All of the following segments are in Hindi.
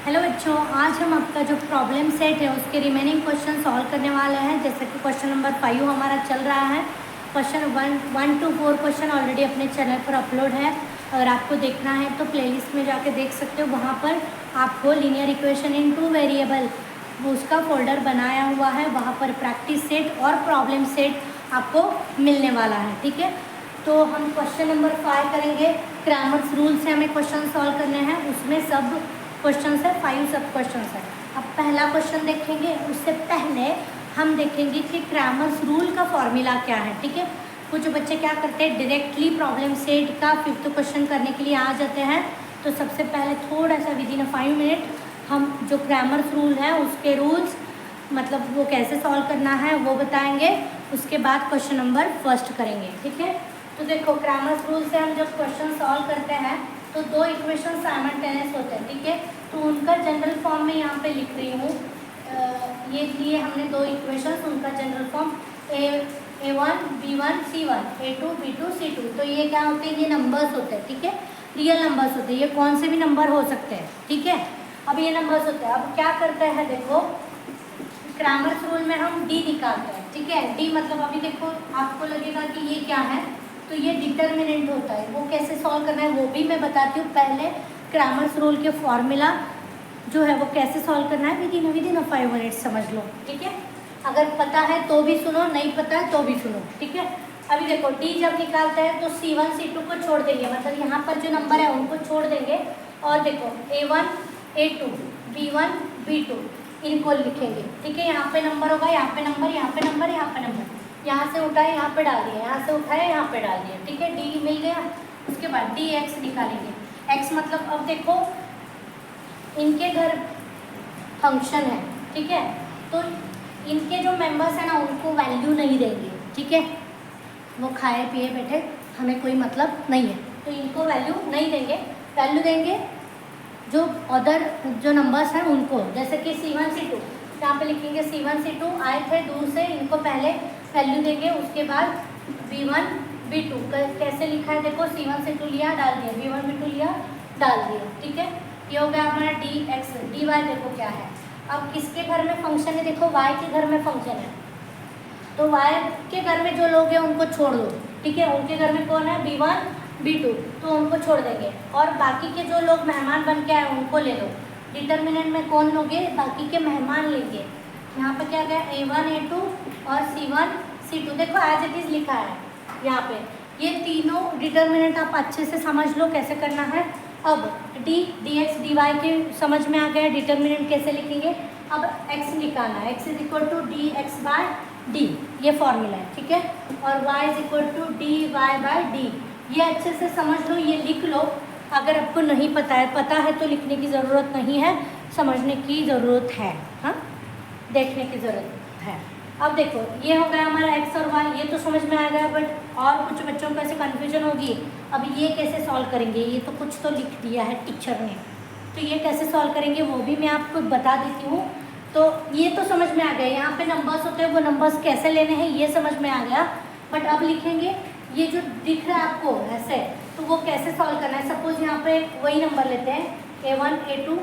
हेलो बच्चों, आज हम आपका जो प्रॉब्लम सेट है उसके रिमेनिंग क्वेश्चन सॉल्व करने वाले हैं। जैसे कि क्वेश्चन नंबर 5 हमारा चल रहा है। क्वेश्चन 1 to 4 क्वेश्चन ऑलरेडी अपने चैनल पर अपलोड है। अगर आपको देखना है तो प्लेलिस्ट में जाके देख सकते हो। वहाँ पर आपको लीनियर इक्वेशन इन 2 वेरिएबल उसका फोल्डर बनाया हुआ है। वहाँ पर प्रैक्टिस सेट और प्रॉब्लम सेट आपको मिलने वाला है। ठीक है, तो हम क्वेश्चन नंबर 5 करेंगे। ग्रामर्स रूल से हमें क्वेश्चन सॉल्व करने हैं। उसमें सब क्वेश्चन है, 5 सब क्वेश्चन है। अब पहला क्वेश्चन देखेंगे, उससे पहले हम देखेंगे कि ग्रामर्स रूल का फॉर्मूला क्या है। ठीक है, कुछ बच्चे क्या करते हैं, डायरेक्टली प्रॉब्लम सेट का 5th क्वेश्चन करने के लिए आ जाते हैं। तो सबसे पहले थोड़ा सा विदिन 5 मिनट हम जो ग्रामर्स रूल है उसके रूल्स मतलब वो कैसे सॉल्व करना है वो बताएंगे। उसके बाद क्वेश्चन नंबर 1 करेंगे। ठीक है, तो देखो ग्रामर्स रूल से हम जब क्वेश्चन सॉल्व करते हैं तो 2 इक्वेशन साइमल्टेनियस होते हैं। ठीक है, तो उनका जनरल फॉर्म में यहाँ पे लिख रही हूँ। ये लिए हमने 2 इक्वेशंस, उनका general form A1 B1 C1 A2 B2 C2। तो ये क्या होते हैं, ये नंबर्स होते हैं। ठीक है, रियल नंबर्स होते हैं। ये कौन से भी नंबर हो सकते हैं। ठीक है, अब ये नंबर्स होते हैं। अब क्या करते हैं, देखो ग्रामर्स रूल में हम D निकालते हैं। ठीक है, D मतलब अभी देखो आपको लगेगा कि ये क्या है, तो ये डिटर्मिनेंट होता है। वो कैसे सॉल्व करना है वो भी मैं बताती हूँ। पहले ग्रामर्स रूल के फॉर्मूला जो है वो कैसे सॉल्व करना है विदिन 5 मिनट समझ लो। ठीक है, अगर पता है तो भी सुनो, नहीं पता है तो भी सुनो। ठीक है, अभी देखो D जब निकालते हैं तो C1 C2 को छोड़ देंगे, मतलब यहाँ पर जो नंबर है उनको छोड़ देंगे। और देखो A1 A2 B1 B2 इनको लिखेंगे। ठीक है, यहाँ पे नंबर होगा, यहाँ पे नंबर, यहाँ पे नंबर, यहाँ पे नंबर, यहाँ से उठाए यहाँ पे डाल दिए, यहाँ से उठाए यहाँ पे डाल दिए। ठीक है, D मिल गया। उसके बाद DX निकालेंगे। X मतलब अब देखो इनके घर फंक्शन है। ठीक है, तो इनके जो मेंबर्स हैं ना उनको वैल्यू नहीं देंगे। ठीक है, वो खाए पिए बैठे, हमें कोई मतलब नहीं है, तो इनको वैल्यू नहीं देंगे। वैल्यू देंगे जो अदर जो नंबर्स हैं उनको, जैसे कि C1 C2 यहाँ पे लिखेंगे। C1 C2 आए थे दूर से, इनको पहले वैल्यू देंगे। उसके बाद B1 B2 कैसे लिखा है, देखो C1 C2 लिया डाल दिया, B1 B2 लिया डाल दिया। ठीक है, ये हो गया हमारा DX। DY देखो क्या है, अब किसके घर में फंक्शन है, देखो Y के घर में फंक्शन है। तो Y के घर में जो लोग हैं उनको छोड़ दो। ठीक है, उनके घर में कौन है, B1 B2, तो उनको छोड़ देंगे। और बाकी के जो लोग मेहमान बन के आए उनको ले लो। डिटर्मिनेंट में कौन लोगे, बाकी के मेहमान लेंगे। यहाँ पे क्या गया, A1 A2 और C1 C2 देखो एज इट इज़ लिखा है यहाँ पे। ये तीनों डिटर्मिनेंट आप अच्छे से समझ लो कैसे करना है। अब DX DY के समझ में आ गया, डिटर्मिनेंट कैसे लिखेंगे। अब X निकालना है, X = DX/D, ये फॉर्मूला है। ठीक है, और Y = DY/D, ये अच्छे से समझ लो, ये लिख लो। अगर आपको नहीं पता है तो लिखने की ज़रूरत नहीं है, समझने की ज़रूरत है। हाँ, देखने की ज़रूरत है। अब देखो ये हो गया हमारा X और Y, ये तो समझ में आ गया। बट और कुछ बच्चों को ऐसे कन्फ्यूजन होगी, अब ये कैसे सॉल्व करेंगे, ये तो कुछ तो लिख दिया है टीचर ने, तो ये कैसे सॉल्व करेंगे वो भी मैं आपको बता देती हूँ। तो ये तो समझ में आ गया, यहाँ पे नंबर्स होते हैं वो नंबर्स कैसे लेने हैं ये समझ में आ गया। बट अब लिखेंगे ये जो दिख रहा है आपको ऐसे, तो वो कैसे सॉल्व करना है। सपोज यहाँ पे वही नंबर लेते हैं A1 A2,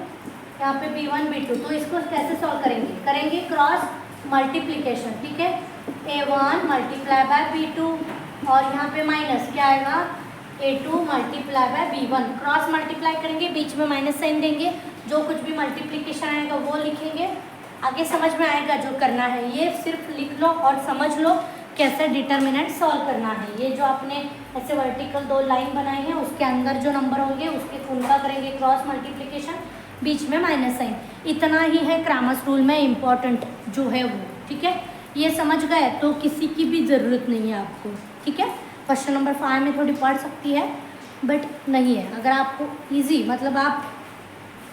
यहाँ पे B1 B2, तो इसको कैसे सॉल्व करेंगे क्रॉस मल्टीप्लिकेशन। ठीक है, A1 × B2 और यहाँ पे माइनस क्या आएगा, A2 × B1, क्रॉस मल्टीप्लाई करेंगे, बीच में माइनस साइन देंगे, जो कुछ भी मल्टीप्लिकेशन आएगा वो लिखेंगे। आगे समझ में आएगा जो करना है, ये सिर्फ लिख लो और समझ लो कैसे डिटर्मिनेंट सॉल्व करना है। ये जो आपने ऐसे वर्टिकल 2 लाइन बनाई है उसके अंदर जो नंबर होंगे उसके उनका करेंगे क्रॉस मल्टीप्लिकेशन, बीच में माइनस साइन। इतना ही है ग्रामर्स रूल में इम्पॉर्टेंट जो है वो। ठीक है, ये समझ गए तो किसी की भी ज़रूरत नहीं है आपको। ठीक है, क्वेश्चन नंबर 5 में थोड़ी पढ़ सकती है बट नहीं है। अगर आपको ईजी मतलब आप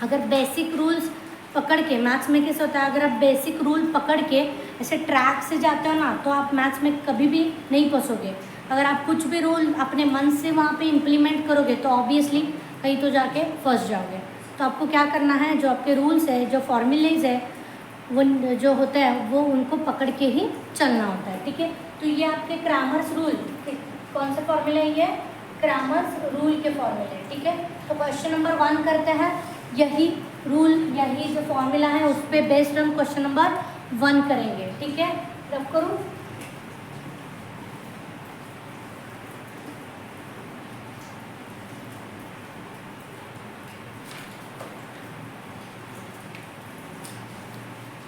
अगर बेसिक रूल्स पकड़ के, मैथ्स में कैसे होता है, अगर आप बेसिक रूल पकड़ के ऐसे ट्रैक से जाते हो ना तो आप मैथ्स में कभी भी नहीं फंसोगे। अगर आप कुछ भी रूल अपने मन से वहाँ पे इम्प्लीमेंट करोगे तो ऑब्वियसली कहीं तो जाके फंस जाओगे। तो आपको क्या करना है, जो आपके रूल्स है, जो फॉर्मूलेज है, वो जो होता है वो उनको पकड़ के ही चलना होता है। ठीक है, तो ये आपके ग्रामर्स रूल, कौन से फॉर्मूले ये ग्रामर्स रूल के फॉर्मूले। ठीक है, तो क्वेश्चन नंबर 1 करते हैं। यही रूल यही जो फॉर्मूला है उस पर बेस्ड हम क्वेश्चन नंबर 1 करेंगे। ठीक है, रब करूँ।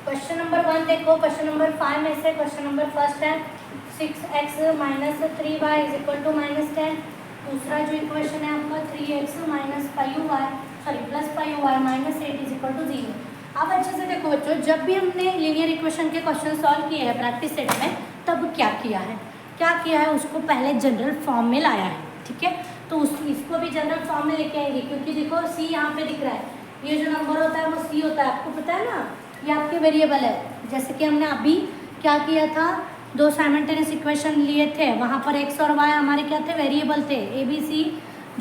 क्वेश्चन नंबर 1 देखो, क्वेश्चन नंबर 5 में से क्वेश्चन नंबर फर्स्ट है 6x minus 3y is equal to -10। दूसरा जो इक्वेशन है आपका 3x minus 5y sorry plus 5y minus 8 is equal to 0। अब अच्छे से देखो बच्चों, जब भी हमने लीनियर इक्वेशन के क्वेश्चन सॉल्व किए हैं प्रैक्टिस सेट में, तब क्या किया है उसको पहले जनरल फॉर्म में लाया है। ठीक है, तो इसको भी जनरल फॉर्म में लेके आएंगे, क्योंकि देखो c यहाँ पे दिख रहा है, ये जो नंबर होता है वो c होता है, आपको पता है ना, ये आपके वेरिएबल है। जैसे कि हमने अभी क्या किया था, दो साइमल्टेनियस इक्वेशन लिए थे, वहाँ पर x और y हमारे क्या थे, वेरिएबल थे। a b c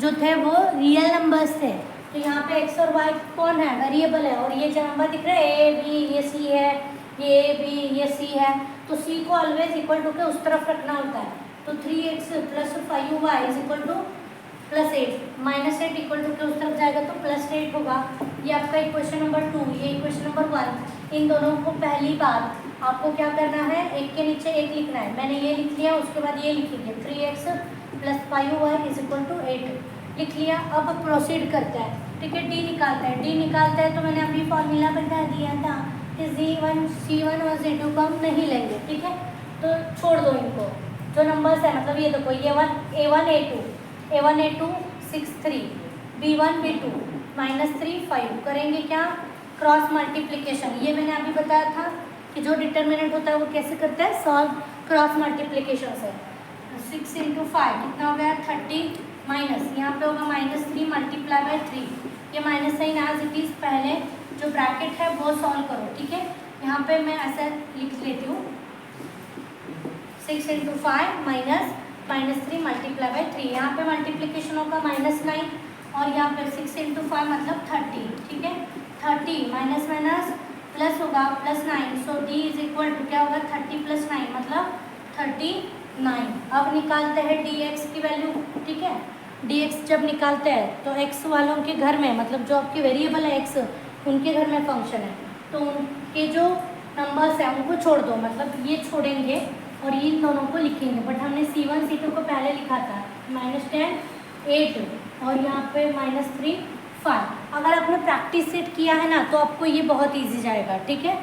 जो थे वो रियल नंबर्स थे, तो यहाँ पे x और y कौन है, वेरिएबल है। और ये जो नंबर दिख रहा है a b ये c है, ये a b ये c है, तो c को ऑलवेज इक्वल टू के उस तरफ रखना होता है। तो 3x plus 5y is equal to +8 -8 equal to के उस तरफ जाएगा तो +8 होगा। ये आपका इक्वेशन नंबर 2, ये इक्वेशन नंबर 1। इन दोनों को पहली बार आपको क्या करना है, एक के नीचे एक लिखना है। मैंने ये लिख लिया, उसके बाद ये लिखेंगे 3x plus 5y is equal to 8 लिख लिया। अब प्रोसीड करता है। ठीक है, डी निकालता है। डी निकालता है तो मैंने अभी फॉर्मूला बता दिया था कि C1 और C2 को हम नहीं लेंगे। ठीक है, तो छोड़ दो इनको, जो नंबर्स है, मतलब ये देखो, ये A1 A2 6 3 B1 B2 -3 5 करेंगे क्या, क्रॉस मल्टीप्लिकेशन। ये मैंने अभी बताया था कि जो डिटर्मिनेंट होता है वो कैसे करता है, सॉल्व क्रॉस मल्टीप्लिकेशन से। 6 × 5 कितना हो गया 30 माइनस, यहाँ पे होगा -3 मल्टीप्लाई बाय 3। ये minus sign as it is, पहले जो ब्रैकेट है वो सॉल्व करो। ठीक है, यहाँ पे मैं ऐसा लिख लेती हूँ 6 × 5 -3 मल्टीप्लाई बाय 3। यहाँ पे मल्टीप्लिकेशन होगा -9 और यहाँ पे 6 × 5 मतलब 30। ठीक है, 30 माइनस माइनस प्लस होगा +9, सो d इज इक्वल टू क्या होगा 30 + 9 मतलब 39। अब निकालते हैं dx की वैल्यू। ठीक है, dx जब निकालते हैं तो x वालों के घर में, मतलब जो आपके वेरिएबल है x, उनके घर में फंक्शन है, तो उनके जो नंबर्स हैं उनको छोड़ दो, मतलब ये छोड़ेंगे और इन दोनों को लिखेंगे। बट हमने C1 C2 को पहले लिखा था, -10 8 और यहाँ पे -3 5। अगर आपने प्रैक्टिस सेट किया है ना तो आपको ये बहुत इजी जाएगा। ठीक है,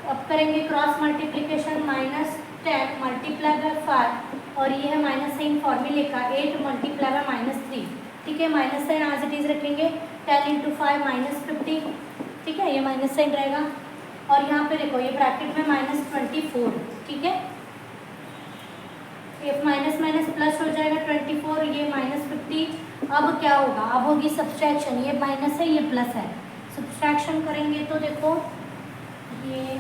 अब करेंगे क्रॉस मल्टीप्लिकेशन, -10 मल्टीप्लाई बाय 5 और ये है माइनस साइन फॉर्मूले का 8 मल्टीप्लाई बाय -3। ठीक है, minus sign as it is रखेंगे, 10 × 5 -50। ठीक है, ये माइनस साइन रहेगा और यहाँ पे देखो ये ब्रैकेट में -24। ठीक है, ये माइनस माइनस प्लस हो जाएगा 24, ये -50। अब क्या होगा, अब होगी सब्सट्रैक्शन, ये माइनस है ये प्लस है, सब्सट्रैक्शन करेंगे तो देखो ये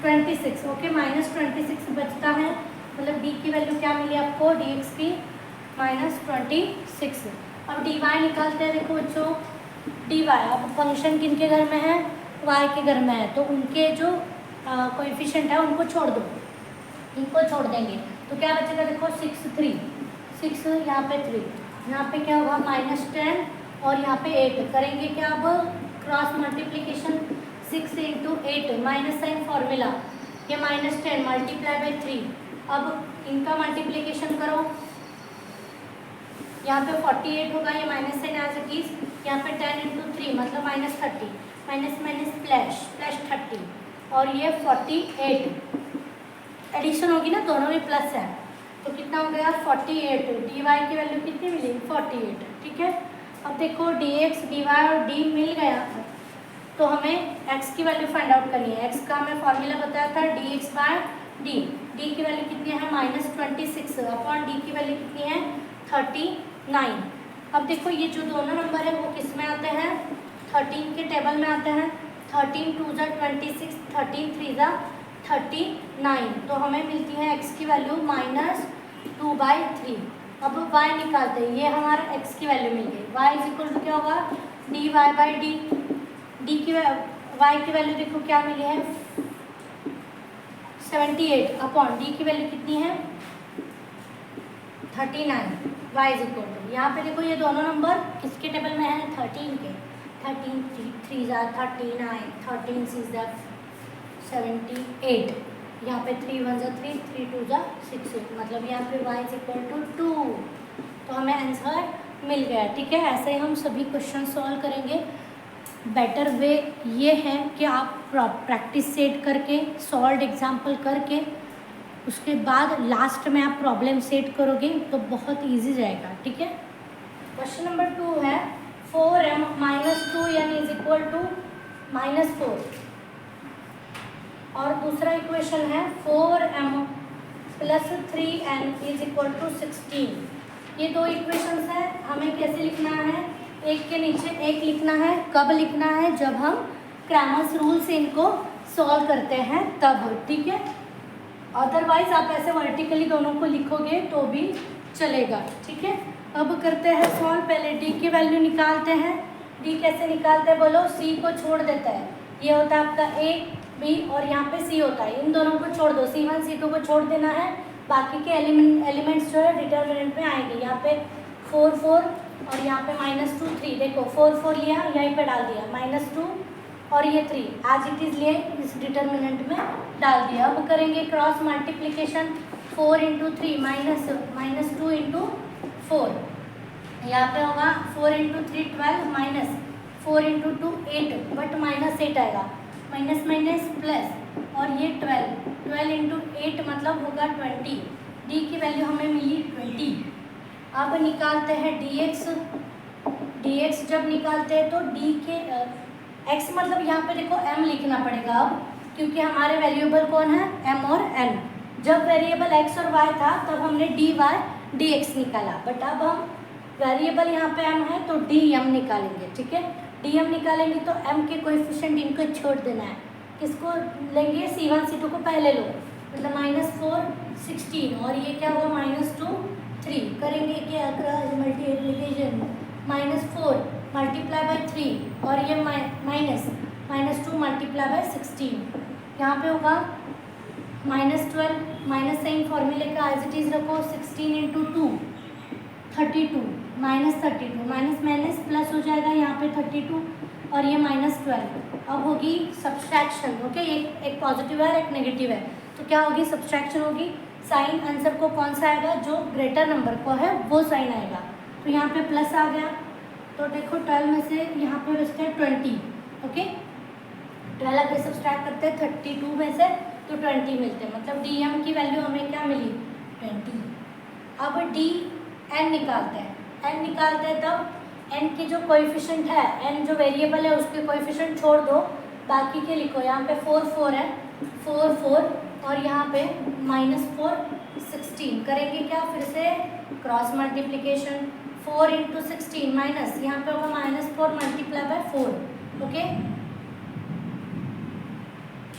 26 ओके, -26 बचता है, मतलब d की वैल्यू क्या मिली आपको, dx की -26। अब dy निकालते हैं। देखो बच्चों dy, अब फंक्शन किनके घर में है, y के घर में है, तो उनके जो कोएफिशिएंट है उनको छोड़ दो, इनको छोड़ देंगे तो क्या बचेगा, देखो 6 यहाँ पे 3, यहाँ पे क्या होगा -10 और यहाँ पे 8 करेंगे क्या, अब cross multiplication 6 × 8 minus sign formula, ये -10 मल्टीप्लाई बाय 3। अब इनका मल्टीप्लिकेशन करो, यहाँ पे 48 होगा, ये minus sign as it is, यहाँ पे 10 × 3 मतलब -30, माइनस माइनस प्लस 30 और ये 48 एडिशन होगी ना, दोनों में प्लस है तो कितना हो गया 48। dy की वैल्यू कितनी मिली 48। ठीक है, अब देखो dx dy और d मिल गया तो हमें x की वैल्यू फाइंड आउट करनी है। x का मैं फॉर्मूला बताया था dx/d, d की वैल्यू कितनी है -26 अपॉन d की वैल्यू कितनी है 39। अब देखो ये जो दोनों नंबर है वो किस में आते हैं, 13 के टेबल में आते हैं। 13 × 2 = 26, 13 × 3 = 39, तो हमें मिलती है x की वैल्यू -2/3। अब y निकालते हैं, ये हमारा x की वैल्यू मिल गई, y इज इक्वल टू क्या होगा dy/d, d की y की वैल्यू देखो क्या मिली है 78 अपॉन d की वैल्यू कितनी है 39। y इज इक्वल टू, यहाँ पे देखो ये दोनों नंबर किसके टेबल में है 13 के, 13 3 ज़ा 39, 13 6 ज़ा 78, यहाँ पे 3 1 ज़ा 3, 3 2 ज़ा 6, मतलब यहाँ पे y इज इक्वल टू 2, तो हमें आंसर मिल गया। ठीक है, ऐसे ही हम सभी क्वेश्चन सॉल्व करेंगे। बेटर वे ये है कि आप प्रैक्टिस सेट करके सॉल्व एग्जाम्पल करके उसके बाद लास्ट में आप प्रॉब्लम सेट करोगे तो बहुत इजी जाएगा। ठीक है, क्वेश्चन नंबर 2 है 4m minus 2n is equal to -4, और दूसरा इक्वेशन है 4m plus 3n is equal to 16। ये दो इक्वेशंस हैं, हमें कैसे लिखना है, एक के नीचे एक लिखना है। कब लिखना है, जब हम क्रैमर्स रूल से इनको सॉल्व करते हैं तब। ठीक है, अदरवाइज आप ऐसे वर्टिकली दोनों को लिखोगे तो भी चलेगा। ठीक है, अब करते हैं सॉल्व। पहले डी की वैल्यू निकालते हैं। डी कैसे निकालते हैं बोलो, सी को छोड़ देता है, ये होता है आपका ए बी और यहाँ पे सी होता है, इन दोनों को छोड़ दो, C1 C2 को छोड़ देना है, बाकी के एलिमेंट्स जो है डिटर्मिनेंट में आएंगे। यहाँ पे 4 4 और यहाँ पे -2 3, देखो 4 4 लिया, यहीं पे डाल दिया, -2 और ये 3 एज इट इज़ लिए इस डिटर्मिनेंट में डाल दिया। अब करेंगे क्रॉस मल्टीप्लिकेशन, 4 × 3 -2 × 4, यहाँ पे होगा 4 × 3 12 माइनस 4 × 2 8, बट -8 आएगा, माइनस माइनस प्लस, और ये 12 × 8 मतलब होगा 20। डी की वैल्यू हमें मिली 20। अब निकालते हैं dx जब निकालते हैं तो डी के x मतलब यहाँ पे देखो m लिखना पड़ेगा अब, क्योंकि हमारे वेरिएबल कौन है, m और n। जब वेरिएबल x और y था तब हमने dy dx निकाला, बट अब हम वेरिएबल यहाँ पे m है तो dm निकालेंगे। ठीक है, dm निकालेंगे तो m के कोएफिशिएंट इनको छोड़ देना है। किसको लेंगे, C1 C2 को पहले लो, मतलब -4 16, और ये क्या हुआ -2 3, करेंगे क्या मल्टीप्लिकेशन, -4 मल्टीप्लाई बाय 3 और ये -2 मल्टीप्लाई बाय 16, यहाँ पे होगा -12, माइनस साइन फॉर्मूले का एज इट इज़ रखो, 16 × 2 32, -32, माइनस माइनस प्लस हो जाएगा, यहाँ पे 32 और ये -12। अब होगी सब्सट्रैक्शन। ओके, एक पॉजिटिव है एक नेगेटिव है, तो क्या होगी, सब्सट्रैक्शन होगी। साइन आंसर को कौन सा आएगा, जो ग्रेटर नंबर को है वो साइन आएगा, तो यहाँ पे प्लस आ गया। तो देखो 12 में से यहाँ पे बचते हैं 20। ओके, 12 अगर सब्सट्रैक्ट करते हैं 32 में से तो 20 मिलते हैं, मतलब dm की वैल्यू हमें क्या मिली, 20। अब dn निकालते हैं, n निकालते हैं तब n की जो कोएफिशिएंट है, n जो वेरिएबल है उसके कोएफिशिएंट छोड़ दो, बाकी के लिखो। यहाँ पे 4 4 है, 4 4 और यहाँ पे -4 16, करेंगे क्या, फिर से क्रॉस मल्टीप्लिकेशन, 4 × 16 माइनस, यहाँ पे होगा -4 मल्टीप्लाई बाय 4। ओके,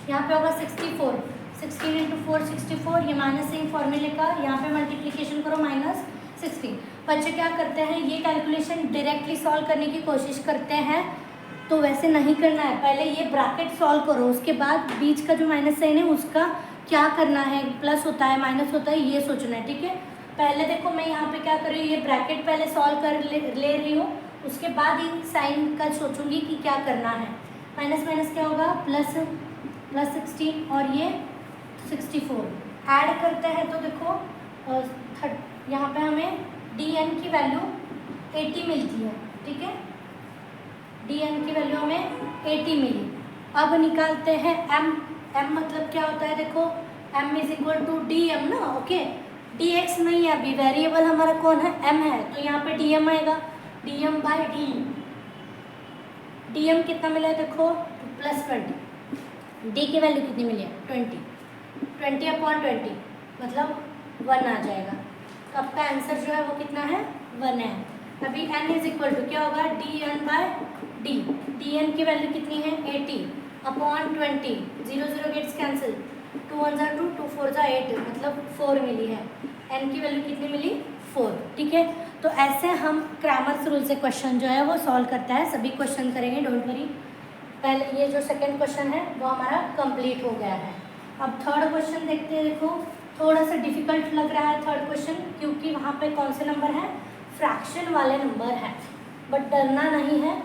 यहाँ पे होगा 64, 16 × 4 64, ये माइनस सेम फॉर्मूले का, यहाँ पे मल्टीप्लिकेशन करो -16। बच्चे क्या करते हैं, ये कैलकुलेशन डायरेक्टली सॉल्व करने की कोशिश करते हैं, तो वैसे नहीं करना है। पहले ये ब्रैकेट सॉल्व करो, उसके बाद बीच का जो माइनस साइन है उसका क्या करना है, प्लस होता है माइनस होता है, ये सोचना है। ठीक है, पहले देखो मैं यहाँ पे क्या कर रही हूँ, ये ब्रैकेट पहले सॉल्व कर ले रही हूँ, उसके बाद इन साइन का सोचूंगी कि क्या करना है। माइनस माइनस क्या होगा, प्लस 16 और ये 64, ऐड करते हैं तो देखो यहाँ पे हमें dn की वैल्यू 80 मिलती है। ठीक है, dn की वैल्यू हमें 80 मिली। अब निकालते हैं m मतलब क्या होता है, देखो m is equal to dm ना। ओके, dx नहीं है, अभी वेरिएबल हमारा कौन है, m है, तो यहाँ पे dm आएगा, dm बाई d। dm कितना मिला है देखो, +20। d की वैल्यू कितनी मिली है, 20/20 मतलब 1 आ जाएगा। तो आपका आंसर जो है वो कितना है, 1 है। अभी n इज इक्वल टू क्या होगा, dn/d। dn की वैल्यू कितनी है, 80/20, 0 0 गेट्स कैंसिल, 2 1 2 2 4 8, मतलब 4 मिली है। n की वैल्यू कितनी मिली, 4। ठीक है, तो ऐसे हम क्रैमर्स रूल से क्वेश्चन जो है वो सॉल्व करता है। सभी क्वेश्चन करेंगे, डोंट वरी। पहले ये जो सेकंड क्वेश्चन है वो हमारा कंप्लीट हो गया है। अब थर्ड क्वेश्चन देखते हैं। देखो थोड़ा सा डिफिकल्ट लग रहा है थर्ड क्वेश्चन, क्योंकि वहाँ पे कौन से नंबर है, फ्रैक्शन वाले नंबर हैं, बट डरना नहीं है,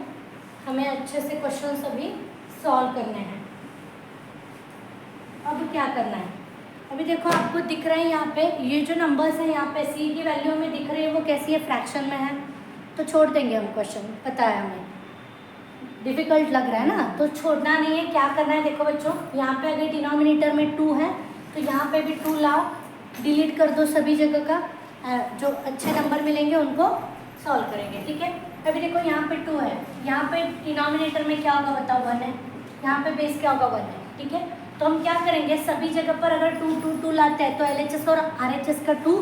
हमें अच्छे से क्वेश्चन अभी सॉल्व करने हैं। अब क्या करना है, अभी देखो आपको दिख रहा है यहाँ पे ये जो नंबर्स हैं यहाँ पे सी की वैल्यू हमें दिख रही है, वो कैसी है, फ्रैक्शन में है, तो छोड़ देंगे हम क्वेश्चन। पता है हमें डिफिकल्ट लग रहा है ना, तो छोड़ना नहीं है। क्या करना है देखो बच्चों, यहाँ पे अगर डिनोमिनेटर में 2 है तो यहाँ पे भी 2 लाओ, डिलीट कर दो सभी जगह का, जो अच्छे नंबर मिलेंगे उनको सॉल्व करेंगे। ठीक है, अभी देखो यहाँ पे 2 है, यहाँ पे डिनोमिनेटर में क्या होगा बताओ, 1 है, यहाँ पे बेस क्या होगा 1 है। ठीक है, तो हम क्या करेंगे, सभी जगह पर अगर 2 2 2 लाते हैं तो LHS और RHS का 2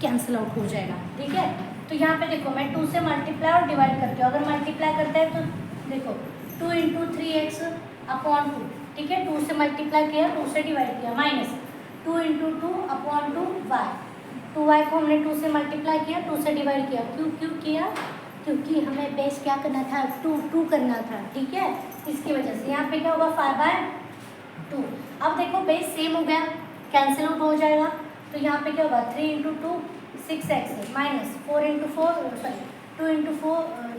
कैंसिल आउट हो जाएगा। ठीक है, तो यहाँ पे देखो मैं 2 से मल्टीप्लाई और डिवाइड करती हूँ। अगर मल्टीप्लाई करते हैं तो देखो 2 × 3x अपॉन 2। ठीक है, 2 से मल्टीप्लाई किया, 2 से डिवाइड किया, माइनस 2 × 2 अपॉन 2y। 2y को हमने 2 से मल्टीप्लाई किया, 2 से डिवाइड किया। क्यों किया, क्योंकि हमें बेस क्या करना था, 2 करना था। ठीक है, इसकी वजह से यहाँ पे क्या होगा 5/2। अब देखो बेस सेम हो गया, कैंसिल आउट हो जाएगा, तो यहाँ पे क्या होगा 3 × 2 6x माइनस 4 × 4 सॉरी 2 ×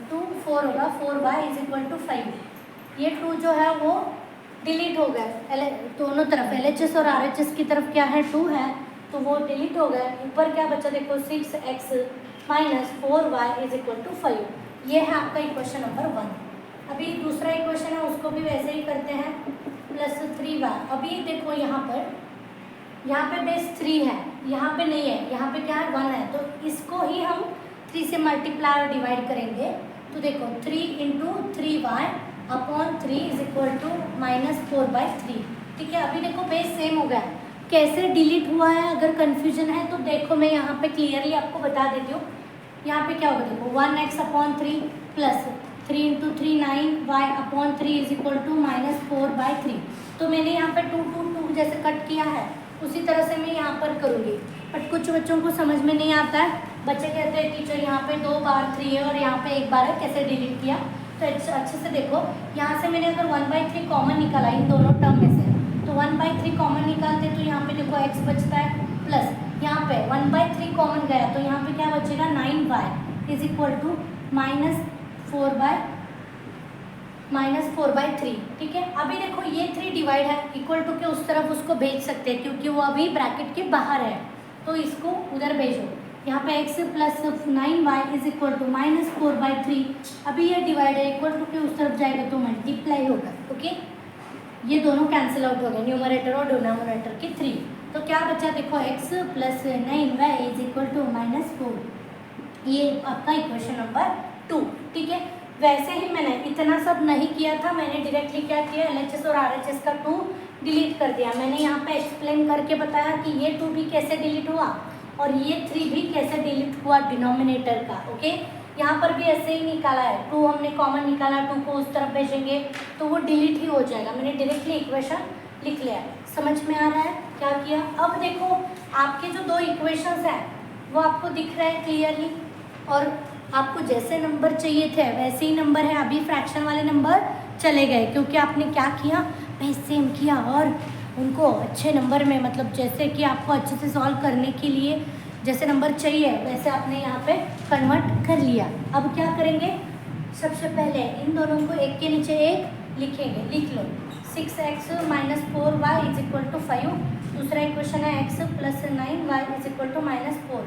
2 4 होगा, 4y = 5। ये 2 जो है वो डिलीट हो गया, दोनों तरफ LHS और RHS की तरफ क्या है 2 है, तो वो डिलीट हो गया। ऊपर क्या बचा देखो 6x माइनस 4y = 5। ये है आपका इक्वेशन नंबर 1। अभी दूसरा इक्वेशन है उसको भी वैसे ही करते हैं, +3y। अभी देखो यहाँ पे बेस 3 है, यहाँ पे नहीं है, यहाँ पे क्या है 1 है, तो इसको ही हम 3 से मल्टीप्लाई और डिवाइड करेंगे। तो देखो 3 × 3y अपॉन 3 = -4/3। ठीक है, अभी देखो बेस सेम हो गया, कैसे डिलीट हुआ है, अगर कन्फ्यूजन है तो देखो मैं यहाँ पे क्लियरली आपको बता देती हूँ। यहाँ पे क्या होगा देखो 1x upon 3 plus 3 × 3 9y upon 3 = -4/3। तो मैंने यहाँ पे 2 2 2 जैसे कट किया है उसी तरह से मैं यहाँ पर करूँगी, बट कुछ बच्चों को समझ में नहीं आता है। बच्चे कहते हैं टीचर यहाँ पे 2 बार 3 है और यहाँ पे 1 बार है, कैसे डिलीट किया। तो अच्छे से देखो, यहाँ से मैंने अगर 1/3 कॉमन निकाला इन दोनों टर्म में से, तो 1/3 कॉमन निकालते तो यहाँ पे देखो x बचता है, प्लस यहाँ पे 1/3 कॉमन गया तो यहाँ पे क्या बचेगा 9y = -4/3। ठीक है, अभी देखो ये 3 डिवाइड है, इक्वल टू के उस तरफ उसको भेज सकते हैं क्योंकि वो अभी ब्रैकेट के बाहर है, तो इसको उधर भेजो। यहाँ पे x + 9y = -4/3। अभी ये डिवाइड है, इक्वल टू के उस तरफ जाएगा तो मल्टीप्लाई होगा। ओके, ये दोनों कैंसिल आउट हो गए, न्यूमरेटर और डिनोमिनेटर के 3। तो क्या बचा देखो x + 9y = -4। ये आपका इक्वेशन नंबर 2। ठीक है, वैसे ही मैंने इतना सब नहीं किया था, मैंने डायरेक्टली क्या किया, LHS और RHS का 2 डिलीट कर दिया। मैंने यहाँ पे एक्सप्लेन करके बताया कि ये 2 भी कैसे डिलीट हुआ और ये 3 भी कैसे डिलीट हुआ डिनोमिनेटर का। ओके, यहाँ पर भी ऐसे ही निकाला है, 2 हमने कॉमन निकाला, 2 को उस तरफ भेजेंगे तो वो डिलीट ही हो जाएगा। मैंने डायरेक्टली इक्वेशन लिख लिया, समझ में आ रहा है क्या किया। अब देखो आपके जो 2 इक्वेशंस हैं वो आपको दिख रहे हैं क्लियरली, और आपको जैसे नंबर चाहिए थे वैसे ही नंबर है। अभी फ्रैक्शन वाले नंबर चले गए क्योंकि आपने क्या किया, बेस सेम किया और उनको अच्छे नंबर में, मतलब जैसे कि आपको अच्छे से सॉल्व करने के लिए जैसे नंबर चाहिए वैसे आपने यहाँ पे कन्वर्ट कर लिया। अब क्या करेंगे, सबसे पहले इन दोनों को एक के नीचे एक लिखेंगे, लिख लो 6x - 4y = 5। दूसरा इक्वेशन है x + 9y = -4।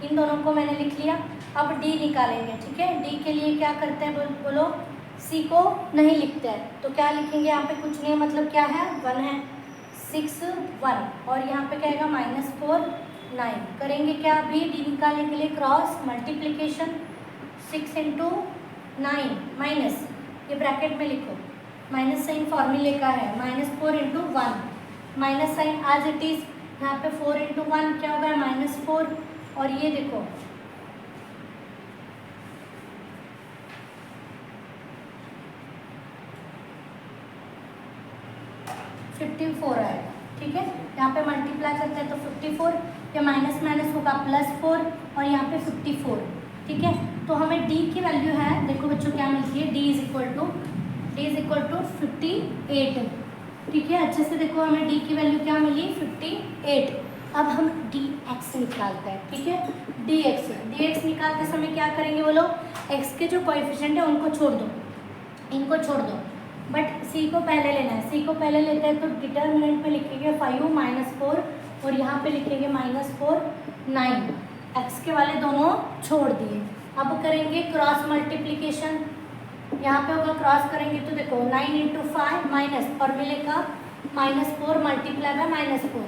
इन दोनों को मैंने लिख लिया। अब d निकालेंगे। ठीक है, d के लिए क्या करते हैं बोलो, c को नहीं लिखते हैं तो क्या लिखेंगे, यहाँ पे कुछ नहीं, मतलब क्या है 1 है, 6 1 और यहाँ पे क्या आएगा -4 9। करेंगे क्या, अभी d निकालने के लिए क्रॉस मल्टीप्लिकेशन, 6 × 9 माइनस, ये ब्रैकेट में लिखो, माइनस साइन फॉर्मूले का है, -4 × 1 माइनस साइन आज इट इज, यहाँ पे 4 × 1 क्या होगा -4, और ये देखो 54 आएगा। ठीक है, यहाँ पे मल्टीप्लाई करते हैं तो 54, या माइनस माइनस होगा +4 और यहाँ पे 54। ठीक है, तो हमें d की वैल्यू है, देखो बच्चों क्या मिलती है, d = 58। ठीक है, अच्छे से देखो हमें d की वैल्यू क्या मिली 58। अब हम dx निकालते हैं। ठीक है, dx निकालते समय क्या करेंगे बोलो, x के जो कोएफिशिएंट है उनको छोड़ दो, इनको छोड़ दो, बट सी को पहले लेना है। सी को पहले लेते हैं तो डिटर्मिनेंट में लिखेंगे 5 - 4 और यहाँ पे लिखेंगे -4 9। एक्स के वाले दोनों छोड़ दिए। अब करेंगे क्रॉस मल्टीप्लिकेशन। यहाँ पे होगा क्रॉस करेंगे तो देखो 9 × 5 माइनस फॉर्मूले का -4 मल्टीप्लाई बाय -4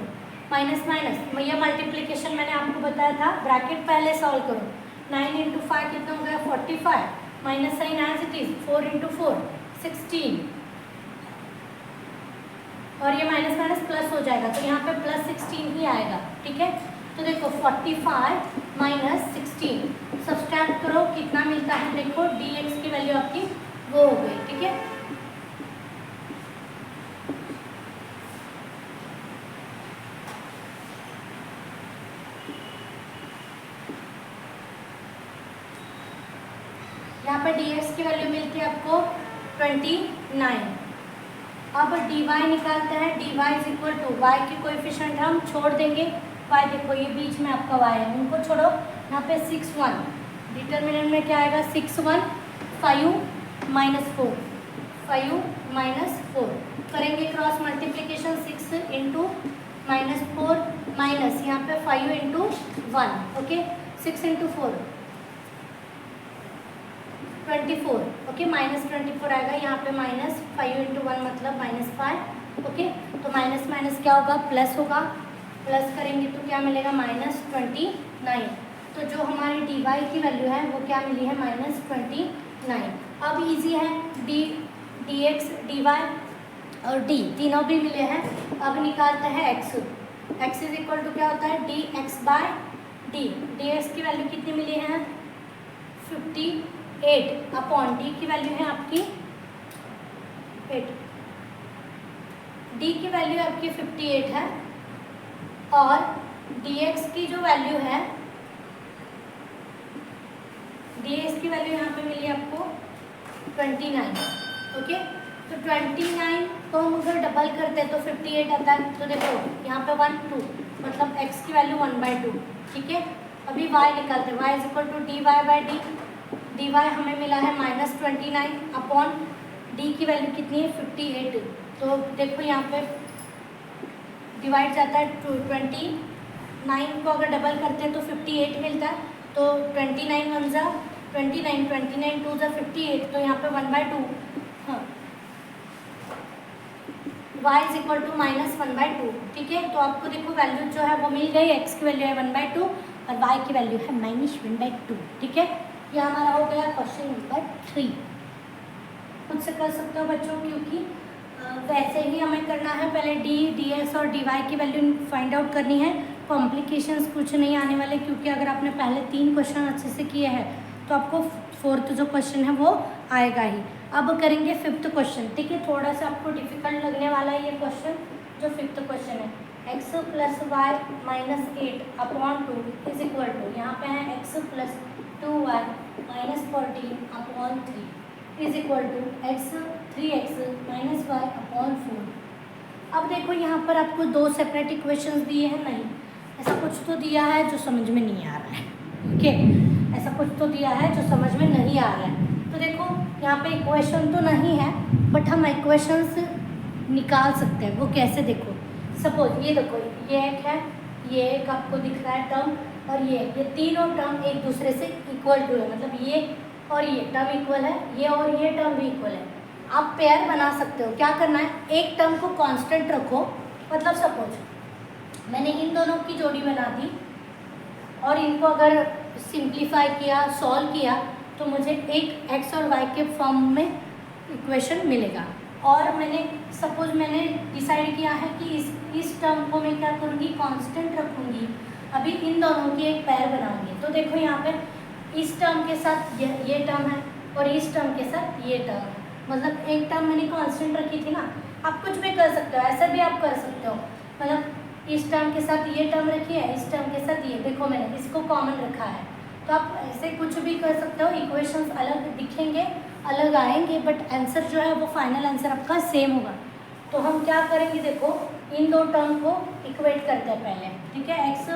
माइनस माइनस। ये मल्टीप्लिकेशन मैंने आपको बताया था, ब्रैकेट पहले सॉल्व करो। 9 × 5 कितना हो गया 45, minus sign as it is 4 × 4 16 और ये माइनस माइनस प्लस हो जाएगा तो यहाँ पे +16 ही आएगा। ठीक है, तो देखो 45 - 16 सब्सट्रैक्ट करो कितना मिलता है। देखो dx की वैल्यू आपकी वो हो गई। ठीक है, यहाँ पर dx की वैल्यू मिलती है आपको 29। अब dy निकालते हैं। dy = y के कोएफिशिएंट हम छोड़ देंगे। y देखो ये बीच में आपका y है, उनको छोड़ो। यहाँ पे 6 1 डिटर्मिनेंट में क्या आएगा 6 1 5 - 4 5 - 4 करेंगे क्रॉस मल्टीप्लिकेशन। 6 × -4 माइनस यहाँ पे 5 × 1 ओके 6 × 4 24 ओके -24 आएगा। यहाँ पे -5 × 1 मतलब -5 ओके। तो माइनस माइनस क्या होगा प्लस होगा, प्लस करेंगे तो क्या मिलेगा -29। तो जो हमारी dy की वैल्यू है वो क्या मिली है -29। अब इजी है, dx dy और d तीनों भी मिले हैं। अब निकालते हैं x। x = क्या होता है dx/d। dx की वैल्यू कितनी मिली है 58 अपॉन d की वैल्यू है आपकी 8। d की वैल्यू आपकी 58 है और dx की जो वैल्यू है dx की वैल्यू यहाँ पे मिली आपको 29 ओके। तो 29 को हम अगर डबल करते हैं तो 58 आता है। तो देखो यहाँ पे 1 2 मतलब x की वैल्यू 1/2। ठीक है, अभी y निकालते हैं। y = dy/d। dy हमें मिला है -29 अपॉन d की वैल्यू कितनी है 58। तो देखो यहाँ पे डिवाइड जाता है 29 को अगर डबल करते हैं तो 58 मिलता है। तो 29 1 ज़ा 29 29 2 ज़ा 58। तो यहाँ पे 1/2 हाँ y = -1/2। ठीक है, तो आपको देखो वैल्यू जो है वो मिल गई। x की वैल्यू है 1/2 और y की वैल्यू है -1/2। ठीक है, ये हमारा हो गया क्वेश्चन नंबर 3। खुद से कर सकते हो बच्चों, क्योंकि वैसे ही हमें करना है। पहले d dx और dy की वैल्यू फाइंड आउट करनी है। कॉम्प्लिकेशंस कुछ नहीं आने वाले, क्योंकि अगर आपने पहले 3 क्वेश्चन अच्छे से किए हैं तो आपको 4th जो क्वेश्चन है वो आएगा ही। अब करेंगे 5th क्वेश्चन। ठीक है, थोड़ा सा आपको डिफिकल्ट लगने वाला है ये क्वेश्चन। जो 5th क्वेश्चन है x + y - 8 अपॉन 2 = यहाँ पे है x + 2y - 14 upon 3 x 3x - y upon 4। अब देखो यहाँ पर आपको 2 सेपरेट इक्वेशंस दिए हैं। नहीं, ऐसा कुछ तो दिया है जो समझ में नहीं आ रहा है। ओके, ऐसा कुछ तो दिया है जो समझ में नहीं आ रहा है। तो देखो यहाँ पे इक्वेशन तो नहीं है, बट हम इक्वेशंस निकाल सकते हैं। वो कैसे, देखो सपोज ये देखो ये एक है, ये एक आपको दिख रहा है टर्म, और ये तीनों टर्म एक दूसरे से इक्वल टू है। मतलब ये और ये टर्म इक्वल है, ये और ये टर्म भी इक्वल है। आप पेयर बना सकते हो। क्या करना है, एक टर्म को कांस्टेंट रखो। मतलब सपोज मैंने इन दोनों की जोड़ी बना दी और इनको अगर सिंप्लीफाई किया, सॉल्व किया, तो मुझे एक x और y के फॉर्म में इक्वेशन मिलेगा। और मैंने सपोज मैंने डिसाइड किया है कि इस टर्म को मैं क्या करूँगी, कांस्टेंट रखूँगी। अभी इन दोनों की एक पेयर बनाऊँगी। तो देखो यहाँ पे इस टर्म के साथ ये टर्म है और इस टर्म के साथ ये टर्म है। मतलब एक टर्म मैंने कांस्टेंट रखी थी ना। आप कुछ भी कर सकते हो, ऐसा भी आप कर सकते हो। मतलब इस टर्म के साथ ये टर्म रखी है, इस टर्म के साथ ये, देखो मैंने इसको कॉमन रखा है। तो आप ऐसे कुछ भी कर सकते हो। इक्वेशंस अलग दिखेंगे, अलग आएंगे, बट आंसर जो है वो फाइनल आंसर आपका सेम होगा। तो हम क्या करेंगे, देखो इन दो टर्म को इक्वेट करते हैं पहले। ठीक है, x +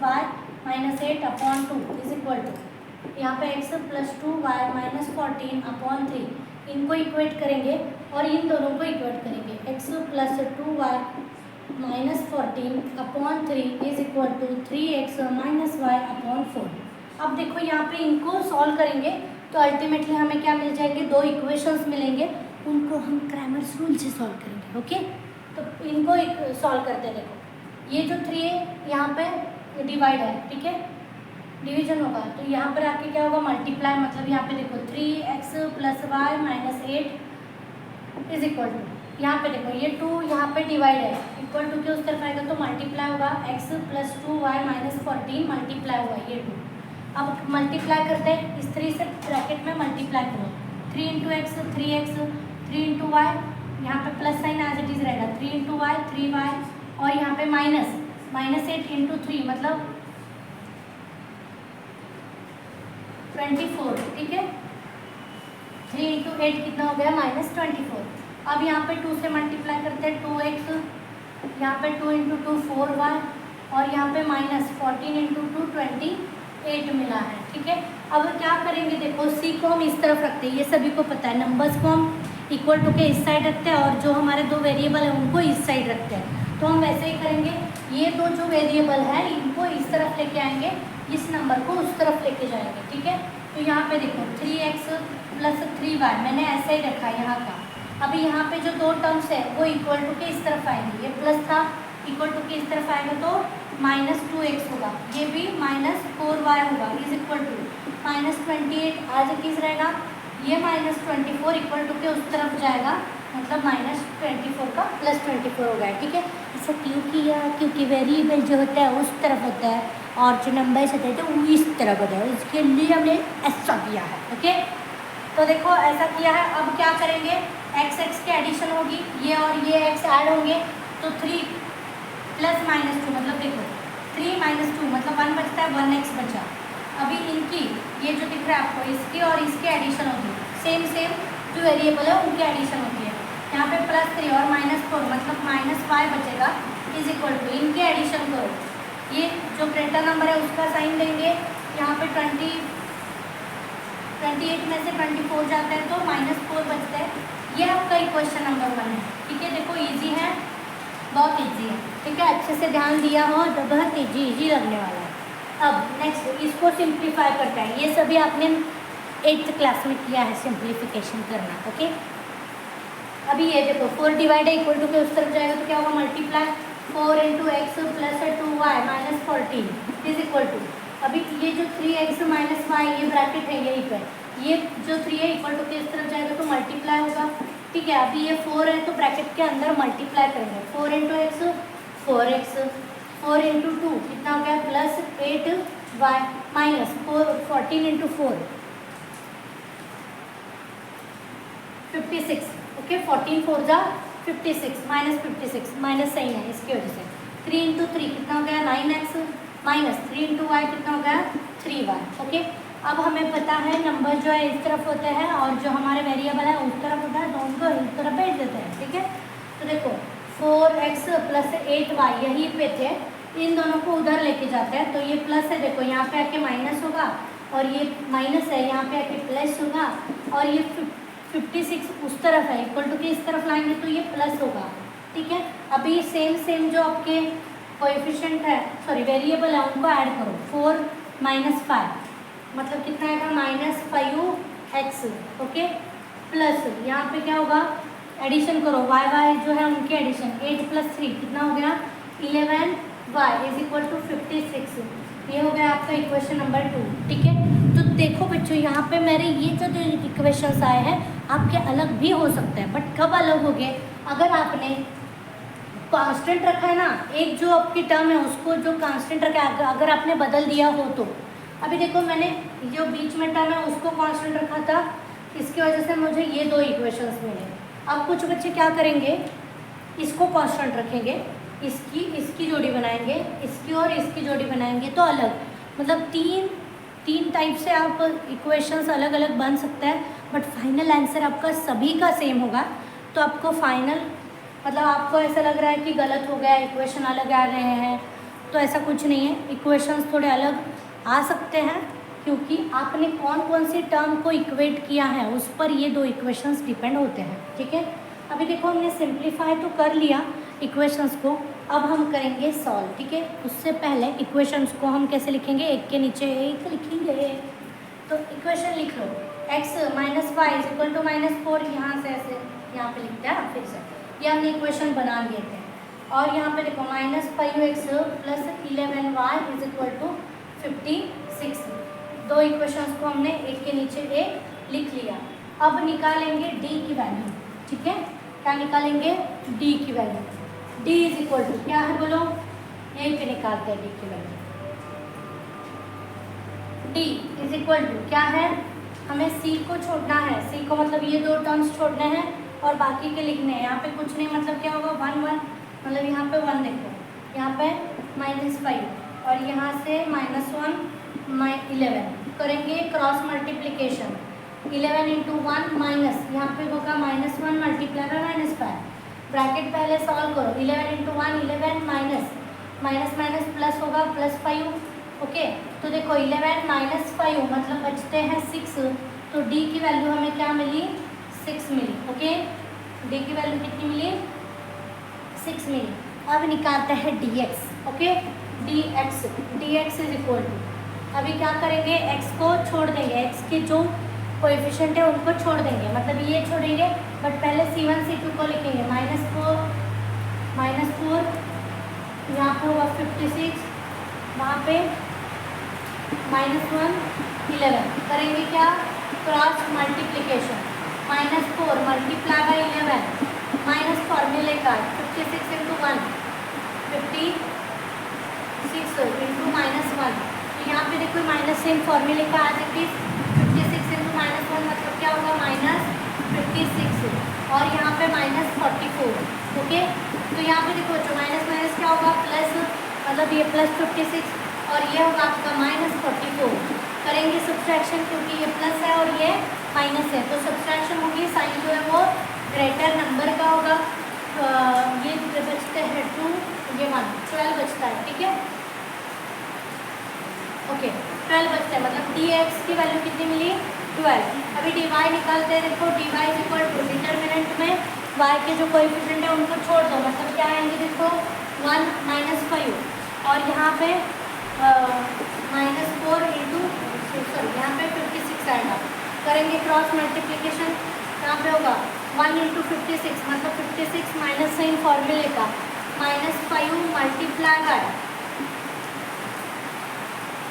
y - 8 अपॉन 2 = यहाँ पे x + 2y - 14 अपॉन 3 इनको इक्वेट करेंगे और इन दोनों को इक्वेट करेंगे। x plus 2y minus 14 upon 3 is equal to 3x minus y upon 4। अब देखो यहाँ पे इनको सॉल्व करेंगे तो अल्टीमेटली हमें क्या मिल जाएंगे, दो इक्वेशंस मिलेंगे, उनको हम क्रैमर्स रूल से सॉल्व करेंगे। ओके, तो इनको सॉल्व करते हैं। देखो ये जो 3 है यहाँ पे डिवाइड है, ठीक है, डिवीजन होगा, तो यहाँ पर आके क्या होगा, मल्टीप्लाई, मतलब यहाँ पे देखो 3x plus y minus 8 is equal to, यहाँ पे देखो ये 2 यहाँ पे डिवाइड है, इक्वल टू के उस तरफ आएगा तो मल्टीप्लाई होगा, x plus 2y minus 14 multiply हुआ ये 2। अब मल्टीप्लाई करते हैं, इस 3 से ब्रैकेट में मल्टीप्लाई करो, 3 into x 3x, 3 into y, यहाँ पे plus sign as it is रहेगा, 3 इंटू वाई 3y, और यहाँ पे माइनस 8 इंटू 3 मतलब 24, ठीक है, 3 इंटू 8 कितना हो गया, माइनस 24। अब यहाँ पे 2 से मल्टीप्लाई करते हैं, 2x, यहाँ पे 2 इंटू 2 4y, और यहाँ पे माइनस 14 इंटू 2 28 मिला है, ठीक है। अब क्या करेंगे, देखो c को हम इस तरफ रखते हैं, ये सभी को पता है, नंबर्स को हम इक्वल टू के इस साइड रखते हैं और जो हमारे दो वेरिएबल है उनको इस साइड रखते हैं। तो हम वैसे ही करेंगे, ये दो जो वेरिएबल है इनको इस तरफ लेके आएंगे, इस नंबर को उस तरफ लेके जाएंगे, ठीक है। तो यहाँ पे देखो 3x प्लस 3y मैंने ऐसे ही रखा है यहाँ का। अभी यहाँ पे जो दो टर्म्स है वो इक्वल टू के इस तरफ आएंगे, ये प्लस था, इक्वल टू के इस तरफ आएगा तो माइनस 2x होगा, ये भी माइनस 4y होगा, इज इक्वल टू माइनस 28 आज इट इज रहेगा, ये माइनस 24 इक्वल टू के उस तरफ जाएगा, मतलब माइनस 24 का प्लस 24 हो गया, ठीक है। ऐसा क्योंकि वेरिएबल जो होता है उस तरफ होता है और जो नंबर्स होते हैं तो वो इस तरफ होता है, इसके लिए हमने ऐसा किया है, ओके। तो देखो ऐसा किया है, अब क्या करेंगे, x की एडिशन होगी, ये और ये x ऐड होंगे तो 3 प्लस माइनस 2 मतलब देखो 3 माइनस 2 मतलब 1 बचता है, 1x बचा। अभी इनकी ये जो दिख रहा है आपको, इसकी और इसकी एडिशन होगी, सेम जो वेरिएबल है उनकी एडिशन होती है। यहाँ पे प्लस 3 और माइनस 4 मतलब माइनस 5 बचेगा, इज इक्वल टू इनकी एडिशन करो, ये जो ग्रेटर नंबर है उसका साइन देंगे, यहाँ पे 28 में से 24 जाता है तो माइनस 4 बचता है। ये आपका इक्वेशन नंबर 1 है, ठीक है। देखो इजी है, बहुत इजी है, ठीक है, अच्छे से ध्यान दिया हो तो बहुत इजी लगने वाला है। अब नेक्स्ट इसको सिंप्लीफाई करते हैं, ये सभी आपने 8th क्लास में किया है सिंप्लीफिकेशन करना, ओके। अभी ये देखो 4 डिवाइड है, इक्वल टू के उस तरफ जाएगा तो क्या होगा, multiply 4 into x plus 2y minus 14 is equal to, अभी ये जो 3x माइनस वाई ये ब्रैकेट है यहीं पर, ये जो 3 है इक्वल टू के इस तरफ जाएगा तो मल्टीप्लाई होगा, ठीक है। अभी ये 4 है तो ब्रैकेट के अंदर मल्टीप्लाई करेंगे, 4 इंटू एक्स 4x, 4 इंटू 2 कितना हो गया, plus 8y minus 14 into 4 56, okay, 14 4 जा 56 माइनस 56 माइनस सही है इसकी वजह से, 3 इंटू 3 कितना हो गया 9x माइनस 3 इंटू वाई कितना हो गया 3y, ओके। अब हमें पता है नंबर जो है इस तरफ होते हैं और जो हमारे वेरिएबल है उस तरफ होता है, तो उनको इस तरफ भेज देते हैं, ठीक है। तो देखो 4x प्लस 8y यहीं पे थे, इन दोनों को उधर लेके जाते हैं तो ये प्लस है, देखो यहाँ पे आके माइनस होगा और ये माइनस है, यहाँ पे आके प्लस होगा, और ये 56 उस तरफ है, इक्वल टू के इस तरफ लाएंगे तो ये प्लस होगा, ठीक है। अभी सेम जो आपके कोएफिशिएंट है, सॉरी वेरिएबल है, उनको ऐड करो, 4 माइनस 5 मतलब कितना आएगा, माइनस 5x, ओके, प्लस यहाँ पे क्या होगा, एडिशन करो, y जो है उनकी एडिशन, 8 प्लस 3 कितना हो गया 11y इज इक्वल टू 56, ये हो गया आपका इक्वेशन नंबर 2, ठीक है। तो देखो बच्चों यहाँ पे मेरे ये जो इक्वेशंस आए हैं आपके अलग भी हो सकते हैं, बट कब अलग हो गए, अगर आपने कांस्टेंट रखा है ना, एक जो आपकी टर्म है उसको जो कांस्टेंट रखा है अगर आपने बदल दिया हो तो, अभी देखो मैंने जो बीच में टर्म है उसको कांस्टेंट रखा था, इसकी वजह से मुझे ये दो इक्वेशंस मिले। अब कुछ बच्चे क्या करेंगे, इसको कांस्टेंट रखेंगे, इसकी जोड़ी बनाएंगे, इसकी और इसकी जोड़ी बनाएंगे तो अलग, मतलब तीन टाइप से आप इक्वेशंस अलग अलग बन सकते हैं, बट फाइनल आंसर आपका सभी का सेम होगा। तो आपको फाइनल मतलब आपको ऐसा लग रहा है कि गलत हो गया, इक्वेशन अलग आ रहे हैं, तो ऐसा कुछ नहीं है, इक्वेशंस थोड़े अलग आ सकते हैं क्योंकि आपने कौन कौन सी टर्म को इक्वेट किया है उस पर ये दो इक्वेशंस डिपेंड होते हैं, ठीक है। अभी देखो हमने सिंप्लीफाई तो कर लिया इक्वेशंस को, अब हम करेंगे सॉल्व, ठीक है। उससे पहले इक्वेशंस को हम कैसे लिखेंगे, एक के नीचे एक लिखेंगे। तो इक्वेशन लिख लो, x minus y is equal to -4, यहाँ से ऐसे यहाँ पे लिखते हैं फिर से, ये हमने इक्वेशन बना दिए थे। और यहाँ पे देखो -5x plus 11y is equal to 56। दो इक्वेशंस को हमने एक के नीचे एक लिख लिया। अब निकालेंगे d की वैल्यू, ठीक है। क्या निकालेंगे, d की value. d is equal to क्या है बोलो, यहीं पे निकालते हैं d की value. d is equal to क्या है, हमें c को छोड़ना है, c को मतलब ये दो टर्म्स छोड़ने हैं और बाकी के लिखने हैं। यहाँ पे कुछ नहीं, मतलब क्या होगा 1 1, मतलब यहाँ पे 1 देखो, यहाँ पे -5 और यहाँ से -1 11 करेंगे क्रॉस मल्टीप्लिकेशन। 11 इंटू 1 माइनस, यहाँ पे होगा -1 मल्टीप्लाई बाय -5, ब्रैकेट पहले सॉल्व करो। 11 इंटू 1 11 माइनस माइनस प्लस होगा +5, ओके। तो देखो 11 -5 मतलब बचते हैं 6, तो d की वैल्यू हमें क्या मिली, 6 मिली, ओके। d की वैल्यू कितनी मिली, 6 मिली। अब निकालते हैं dx, okay. dx is equal to, अभी क्या करेंगे, x को छोड़ देंगे, x के जो कोएफिशिएंट है उनको छोड़ देंगे, मतलब ये छोड़ेंगे, बट पहले c1 c2 को लिखेंगे। -4 यहाँ पे होगा 56, वहाँ पे -1 11 करेंगे क्या, cross multiplication. -4 multiply by 11 minus फॉर्मूले का 56 इंटू 1 56 इंटू -1, तो यहाँ पे देखो माइनस सेम फॉर्मूले का आज 56 इंटू -1 मतलब क्या होगा, -56 और यहाँ पे -44, ओके। तो यहाँ पे देखो जो माइनस माइनस क्या होगा, प्लस, मतलब ये +56 और ये होगा आपका -44। करेंगे सब्ट्रैक्शन, क्योंकि ये प्लस है और ये माइनस है, तो सब्ट्रैक्शन होगी, साइन जो है वो ग्रेटर नंबर का होगा। ये बचते हैं 2, ये 1, 12 बचता है, ठीक है, ओके। 12 बचता है, मतलब dx की वैल्यू कितनी मिली, 12। अभी dy निकालते हैं, देखो dy is equal to determinant में y के जो कोएफिशिएंट है उनको छोड़ दो, मतलब क्या आएंगे, देखो 1 -5 और यहाँ पे -4 इंटू, सॉरी यहाँ पे 56 आएगा। करेंगे क्रॉस मल्टीप्लिकेशन, यहाँ पे होगा 1 इंटू 56 मतलब 56 माइनस साइन फॉर्मूले का, -5 मल्टीप्लाई बाय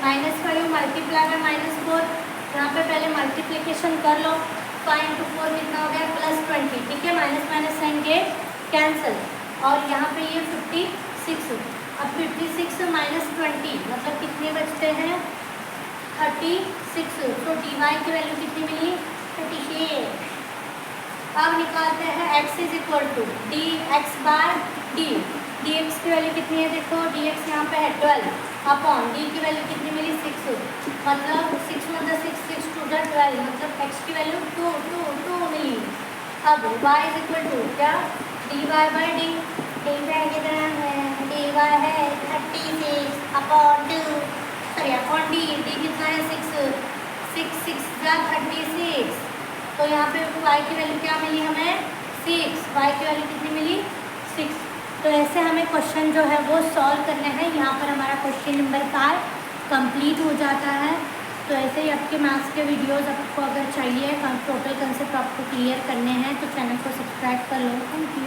-4, यहाँ पे पहले मल्टीप्लिकेशन कर लो। 5 इंटू 4 कितना हो गया, +20, ठीक है। माइनस माइनस साइन के कैंसिल, और यहाँ पे ये 56, अब 56 -20 मतलब कितने बचते हैं, 36। तो dy की वैल्यू कितनी मिली, 38। अब निकालते हैं x is equal to dx by d, dx की वैल्यू कितनी है, देखो dx यहाँ पे है 12 अपॉन d की वैल्यू कितनी मिली, 6, मतलब 6 मतलब 6 2 12, मतलब x की वैल्यू 2 मिली। अब y इज इक्वल टू क्या, dy बाय d, dy कितना है, dy है 36 अपॉन 2, सॉरी अपॉन d कितना है 6 36, तो यहाँ पे y की वैल्यू क्या मिली हमें, 6, y की वैल्यू कितनी मिली, 6। तो ऐसे हमें क्वेश्चन जो है वो सॉल्व करने हैं। यहाँ पर हमारा क्वेश्चन नंबर 5 कंप्लीट हो जाता है। तो ऐसे ही आपके मैथ्स के वीडियोस आपको अगर चाहिए, टोटल कंसेप्ट आपको क्लियर करने हैं, तो चैनल को सब्सक्राइब कर लो। Thank you.